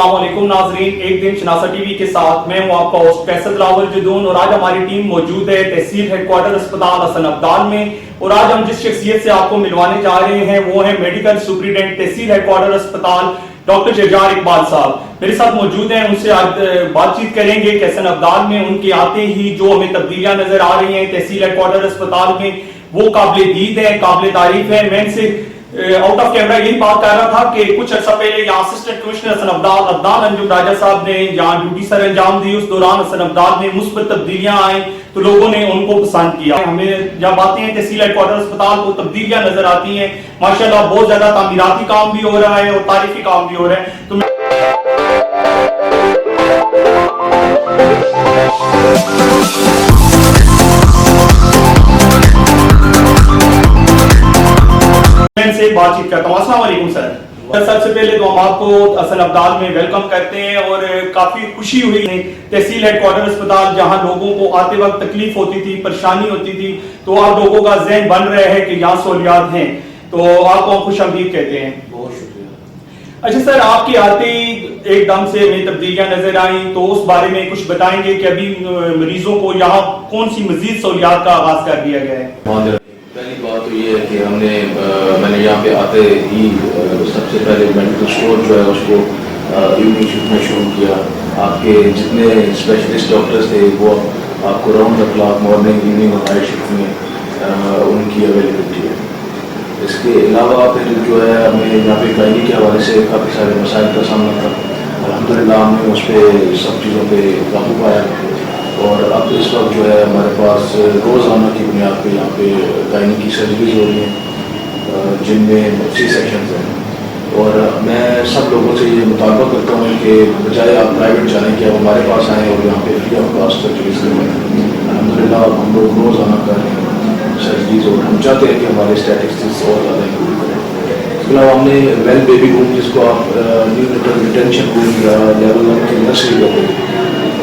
अस्सलाम वालेकुम नाजरीन, एक दिन शनासा टीवी के साथ मैं हूं आपका होस्ट कैसर दिलावर जदून और आज हमारी टीम मौजूद है तहसील हेडक्वार्टर अस्पताल हसन अब्दाल में। और आज हम जिस शख्सियत से आपको मिलवाने जा रहे हैं वो है मेडिकल सुपरिटेंडेंट तहसील हेडक्वार्टर अस्पताल डॉक्टर शहरयार इकबाल साहब मेरे साथ मौजूद हैं। उनसे आज बातचीत करेंगे कि हसन अब्दाल में उनके आते ही जो हमें तब्दीलियां नजर आ रही हैं तहसील हेडक्वार्टर अस्पताल में वो काबिल दीद है, काबिल तारीफ है। मैं इनसे आउट ऑफ कैमरा यही बात कर रहा था कि कुछ अर्सा पहले यहाँ असिस्टेंट कमिश्नर हसन अब्दाल अंजुम राजा साहब ने यहाँ ड्यूटी सर अंजाम दी। उस दौरान हसन अब्दाल में मुस्बत तब्दीलियां आई तो लोगों ने उनको पसंद किया। हमें जब आते हैं तहसील हेडक्वार्टर अस्पताल को तब्दीलियां नजर आती हैं, माशाल्लाह बहुत ज्यादा तामीराती काम भी हो रहा है और तारीफी काम भी हो रहा है। तो से बातचीत करता हूँ। अस्सलाम वालेकुम सर। सबसे पहले तो हम आपको हसन अब्दाल में वेलकम करते हैं और काफी खुशी हुई है तहसील हेडक्वार्टर अस्पताल जहां लोगों को आते वक्त तकलीफ होती थी, परेशानी होती थी, तो आप लोगों का ज़हन बन रहा है कि यहाँ सहूलियात हैं, तो आपको हम खुशआमदीद कहते हैं। बहुत शुक्रिया। अच्छा सर, आपके आते ही एकदम से हमें तब्दीलियां नजर आई तो उस बारे में कुछ बताएंगे कि अभी मरीजों को यहाँ कौन सी मजीद सहूलियात का आगाज कर दिया गया है? पहली बात तो ये है कि मैंने यहाँ पे आते ही सबसे पहले मेडिकल स्टोर जो है उसको इवनिंग शिफ्ट में शुरू किया। आपके जितने स्पेशलिस्ट डॉक्टर्स थे वो आपको round the clock morning evening और नाइट शिफ्ट में उनकी अवेलेबिलिटी है। इसके अलावा फिर जो है हमें यहाँ पे गायनी के हवाले से काफ़ी सारे मसाइल का सामना था। अल्हम्दुलिल्लाह हमने उस पर सब चीज़ों पर काबू पाया और अब इस वक्त जो है हमारे पास रोज़ाना की बुनियाद पे यहाँ पे गायनी की सर्जरीज हो रही हैं जिनमें 3 सेक्शंस हैं। और मैं सब लोगों से ये मुतालबा करता हूँ कि बजाय आप प्राइवेट जाने के आप हमारे पास आएँ और यहाँ पे फ्री ऑफ कॉस्ट सर्जरीज करवाएँ। अल्हम्दुलिल्लाह हम लोग रोज़ाना कर रहे हैं सर्जरीज और हम चाहते हैं कि हमारे स्टैटिस्टिक्स और ज़्यादा इम्प्रूव करें। इसके अलावा हमने वेल बेबी रूम जिसको आप न्यू नेटल रिटेंशन रूम या लेवल 1 की नर्सरी कहते हैं,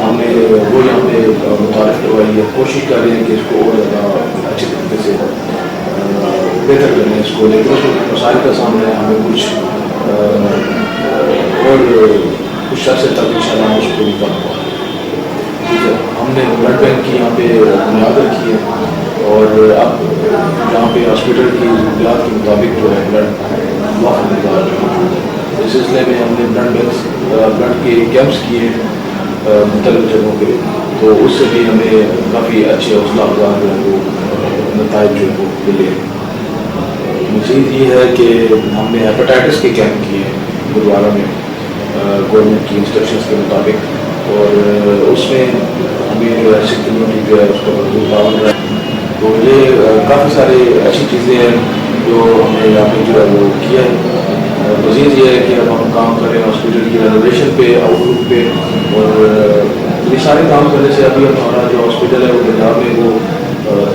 हमने वो यहाँ पे मुतारिफ करवाई है। कोशिश कर रहे हैं कि इसको और ज़्यादा अच्छे तरीके से बेहतर करें इसको, लेकिन उसको मसाइल का सामने हमें कुछ अर्से तक इंशाल्लाह उसको भी कर पाएँ। ठीक है, हमने ब्लड बैंक की यहाँ पे बुनियाद रखी है और अब यहाँ पे हॉस्पिटल की ज़रूरियात के मुताबिक जो है ब्लड वाक़ इस सिलसिले में हमने ब्लड के कैंप्स किए मुख्तलिफ जगहों पे, तो उससे भी हमें काफ़ी अच्छे हौसला अफजा जो है वो नताइज जो है वो मिले। मज़ीद ये है कि हमने हेपेटाइटिस के कैंप किए गुरुद्वारा में गवर्नमेंट की इंस्ट्रक्शंस के मुताबिक, और उसमें हमें जो है कम्यूनिटी जो है उसका भरपूर ताउन रहा है। तो ये काफ़ी सारी अच्छी चीज़ें हैं जो हमने यहाँ पे जो है वो किया है। मज़ीद ये है कि अब हम काम करें हॉस्पिटल की रेनोवेशन पे, आउटलुक पे, और ये सारे काम करने से अभी हमारा जो हॉस्पिटल है वो पंजाब में वो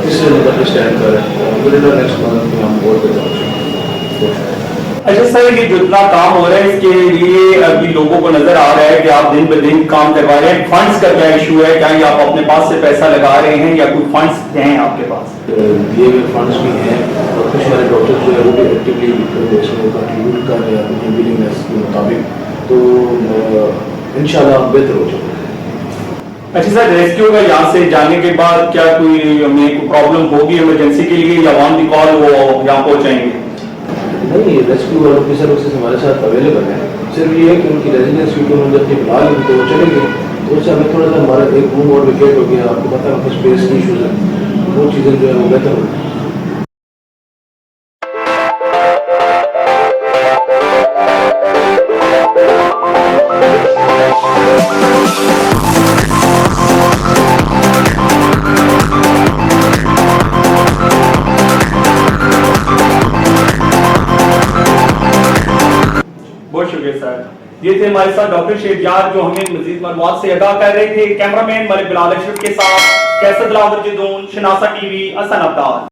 3रे नंबर पर स्टैंड कर रहे हैं। नेक्स्ट मंथ में हम और बेहतर। अच्छा सर, ये जितना काम हो रहा है इसके लिए अभी लोगों को नजर आ रहा है कि आप दिन ब दिन काम करवा रहे हैं, फंड्स का क्या इशू है? क्या आप अपने पास से पैसा लगा रहे हैं या कोई फंड्स हैं आपके पास? दिए हुए फंड्स भी हैं और कुछ हमारे डॉक्टर जो है वो भी एक्टिवली इसमें कंट्रीब्यूट कर रहे हैं अपनी विलिंगनेस के मुताबिक, तो इंशाल्लाह बेहतर हो जाएगा। अच्छा सर, रेस्क्यू का यहाँ से जाने के बाद क्या कोई हमें प्रॉब्लम होगी इमरजेंसी के लिए या ऑन द कॉल वो यहाँ पहुँचाएंगे? नहीं, रेस्क्यू ऑफिसर हमारे साथ अवेलेबल है। सिर्फ ये है कि उनकी रेजिडेंस की उन्होंने अपनी बुला ली तो वो चलेंगे, तो उससे हमें थोड़ा सा हमारा एक रूम और विकेट हो गया। आपको पता है स्पेस की इशूज़ है, वो चीज़ें जो है वो बेहतर हो। बहुत शुक्रिया सर। ये थे हमारे साथ डॉक्टर शहरयार जो हमें मजीद मालूमात से आगाह कर रहे थे। कैमरामैन मलिक बिलाल अशरफ के साथ कैसर दिलावर जदून, शनासा टीवी, हसन अब्दाल।